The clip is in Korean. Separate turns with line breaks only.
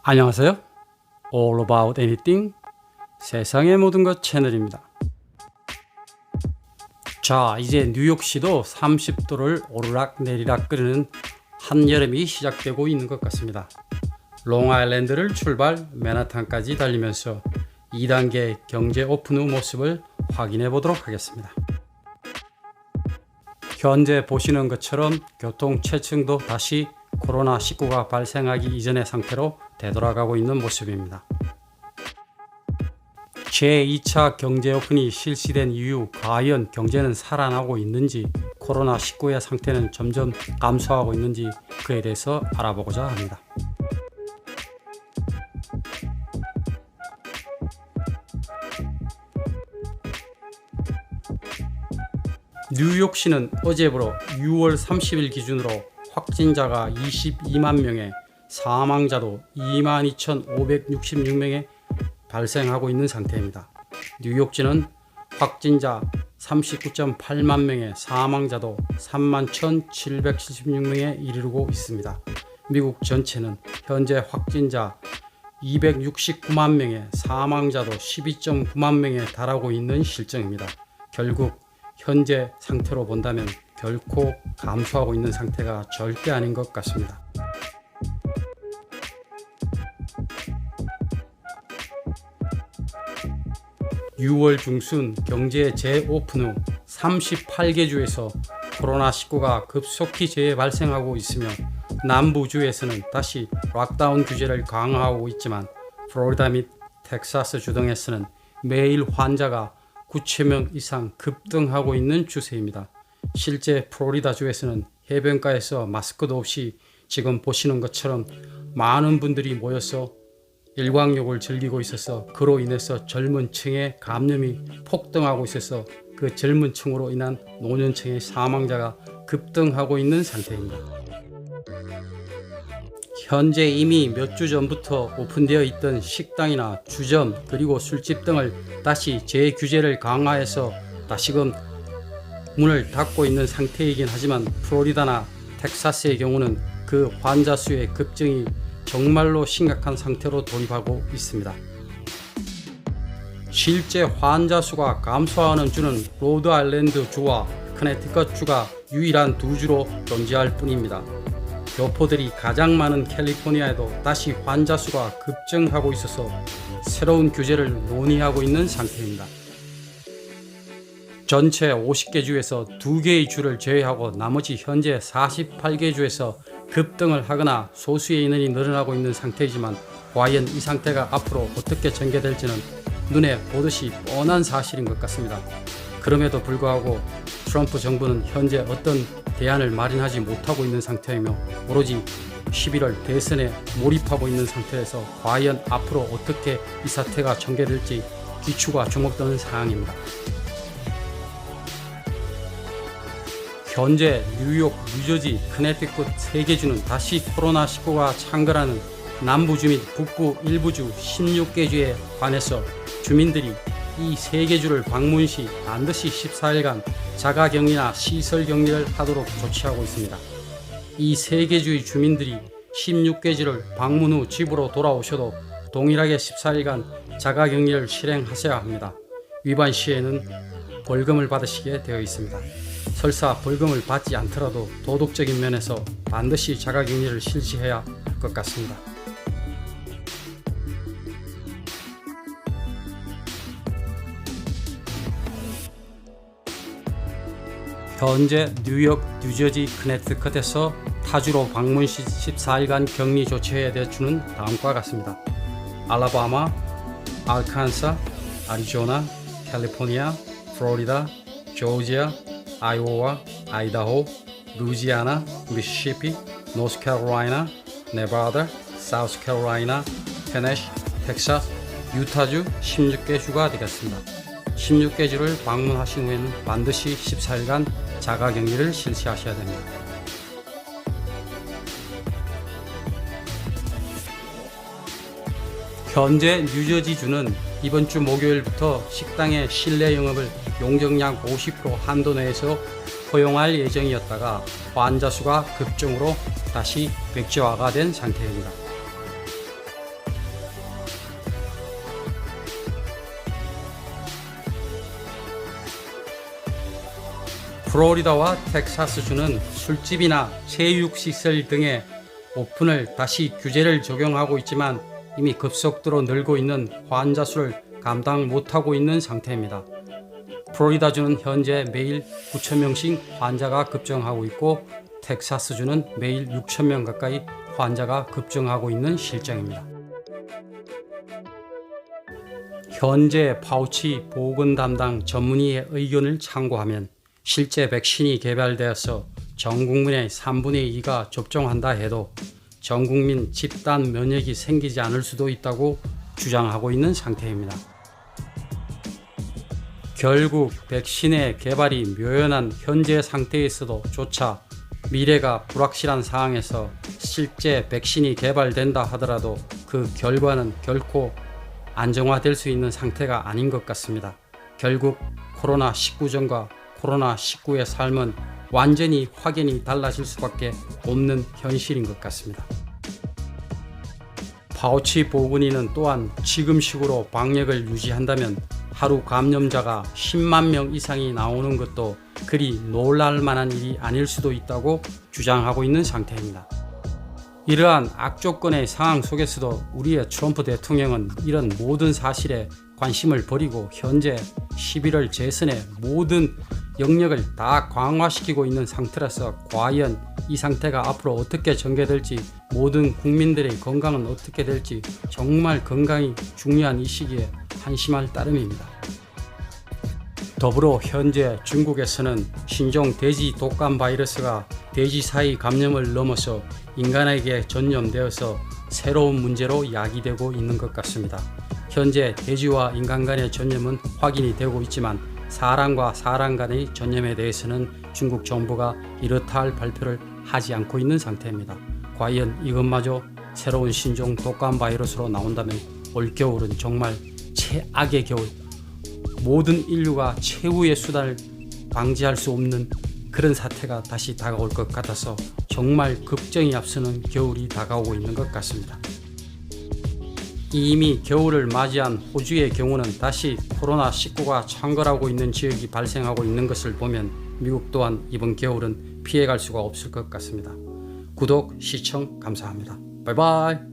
안녕하세요. All About Anything 세상의 모든 것 채널입니다. 자, 이제 뉴욕시도 30도를 오르락 내리락 끓이는 한여름이 시작되고 있는 것 같습니다. 롱아일랜드를 출발 맨하탄까지 달리면서 2단계 경제 오픈 후 모습을 확인해 보도록 하겠습니다. 현재 보시는 것처럼 교통체증도 다시 코로나19가 발생하기 이전의 상태로 되돌아가고 있는 모습입니다. 제2차 경제 오픈이 실시된 이후 과연 경제는 살아나고 있는지, 코로나19의 상태는 점점 감소하고 있는지 그에 대해서 알아보고자 합니다. 뉴욕시는 어제부로 6월 30일 기준으로 확진자가 22만 명에 사망자도 22,566명에 발생하고 있는 상태입니다. 뉴욕주는 확진자 39.8만 명에 사망자도 31,776명에 이르고 있습니다. 미국 전체는 현재 확진자 269만 명에 사망자도 12.9만 명에 달하고 있는 실정입니다. 결국 현재 상태로 본다면 결코 감소하고 있는 상태가 절대 아닌 것 같습니다. (6월) 중순 경제 재오픈 후 38개 주에서 코로나19가 급속히 재발생하고 있으며 남부주에서는 다시 락다운 규제를 강화하고 있지만 플로리다 및 텍사스 주 등에서는 매일 환자가 9,000명 이상 급등하고 있는 추세입니다. 실제 플로리다주에서는 해변가에서 마스크도 없이 지금 보시는 것처럼 많은 분들이 모여서 일광욕을 즐기고 있어서 그로 인해서 젊은 층의 감염이 폭등하고 있어서 그 젊은 층으로 인한 노년층의 사망자가 급등하고 있는 상태입니다. 현재 이미 몇 주 전부터 오픈되어 있던 식당이나 주점 그리고 술집 등을 다시 재규제를 강화해서 다시금 문을 닫고 있는 상태이긴 하지만 플로리다나 텍사스의 경우는 그 환자 수의 급증이 정말로 심각한 상태로 돌입하고 있습니다. 실제 환자 수가 감소하는 주는 로드아일랜드 주와 커네티컷 주가 유일한 두 주로 존재할 뿐입니다. 교포들이 가장 많은 캘리포니아에도 다시 환자 수가 급증하고 있어서 새로운 규제를 논의하고 있는 상태입니다. 전체 50개 주에서 2개의 주를 제외하고 나머지 현재 48개 주에서 급등을 하거나 소수의 인원이 늘어나고 있는 상태이지만 과연 이 상태가 앞으로 어떻게 전개될지는 눈에 보듯이 뻔한 사실인 것 같습니다. 그럼에도 불구하고 트럼프 정부는 현재 어떤 대안을 마련하지 못하고 있는 상태이며 오로지 11월 대선에 몰입하고 있는 상태에서 과연 앞으로 어떻게 이 사태가 전개될지 귀추가 주목되는 상황입니다. 현재 뉴욕, 뉴저지, 커네티컷 3개 주는 다시 코로나19가 창궐하는 남부주 및 북부 일부주 16개 주에 관해서 주민들이 이 3개 주를 방문 시 반드시 14일간 자가격리나 시설격리를 하도록 조치하고 있습니다. 이 3개 주의 주민들이 16개 주를 방문 후 집으로 돌아오셔도 동일하게 14일간 자가격리를 실행하셔야 합니다. 위반 시에는 벌금을 받으시게 되어 있습니다. 설사 벌금을 받지 않더라도 도덕적인 면에서 반드시 자가격리를 실시해야 할 것 같습니다. 현재 뉴욕, 뉴저지, 커네티컷에서 타주로 방문 시 14일간 격리 조치해야 될 주는 다음과 같습니다. 알라바마, 아르칸사, 아리조나, 캘리포니아, 플로리다, 조지아, 아이오와, 아이다호, 루지아나, 미시시피, 노스캐롤라이나, 네바다, 사우스캐롤라이나, 테네시, 텍사스, 유타주 16개 주가 되겠습니다. 16개 주를 방문하신 후에는 반드시 14일간 자가격리를 실시하셔야 됩니다. 현재 뉴저지주는 이번 주 목요일부터 식당의 실내 영업을 용적량 50% 한도 내에서 허용할 예정이었다가 환자 수가 급증으로 다시 백지화가 된 상태입니다. 플로리다와 텍사스주는 술집이나 체육시설 등의 오픈을 다시 규제를 적용하고 있지만 이미 급속도로 늘고 있는 환자 수를 감당 못하고 있는 상태입니다. 플로리다주는 현재 매일 9,000명씩 환자가 급증하고 있고 텍사스주는 매일 6,000명 가까이 환자가 급증하고 있는 실정입니다. 현재 파우치 보건 담당 전문의의 의견을 참고하면 실제 백신이 개발되어서 전 국민의 3분의 2가 접종한다 해도 전 국민 집단 면역이 생기지 않을 수도 있다고 주장하고 있는 상태입니다. 결국 백신의 개발이 묘연한 현재 상태에서도 조차 미래가 불확실한 상황에서 실제 백신이 개발된다 하더라도 그 결과는 결코 안정화될 수 있는 상태가 아닌 것 같습니다. 결국 코로나19 전과 코로나19의 삶은 완전히 확연히 달라질 수밖에 없는 현실인 것 같습니다. 파우치 보건의는 또한 지금식으로 방역을 유지한다면 하루 감염자가 10만 명 이상이 나오는 것도 그리 놀랄 만한 일이 아닐 수도 있다고 주장하고 있는 상태입니다. 이러한 악조건의 상황 속에서도 우리의 트럼프 대통령은 이런 모든 사실에 관심을 버리고 현재 11월 재선의 모든 영역을 다 강화시키고 있는 상태라서 과연 이 상태가 앞으로 어떻게 전개될지, 모든 국민들의 건강은 어떻게 될지 정말 건강이 중요한 이 시기에 한심할 따름입니다. 더불어 현재 중국에서는 신종 돼지 독감 바이러스가 돼지 사이 감염을 넘어서 인간에게 전염되어서 새로운 문제로 야기되고 있는 것 같습니다. 현재 돼지와 인간 간의 전염은 확인이 되고 있지만 사람과 사람 간의 전염에 대해서는 중국 정부가 이렇다 할 발표를 하지 않고 있는 상태입니다. 과연 이것마저 새로운 신종 독감 바이러스로 나온다면 올겨울은 정말 최악의 겨울, 모든 인류가 최후의 수단을 방지할 수 없는 그런 사태가 다시 다가올 것 같아서 정말 급정이 앞서는 겨울이 다가오고 있는 것 같습니다. 이미 겨울을 맞이한 호주의 경우는 다시 코로나19가 창궐하고 있는 지역이 발생하고 있는 것을 보면 미국 또한 이번 겨울은 피해갈 수가 없을 것 같습니다. 구독, 시청 감사합니다. 바이바이.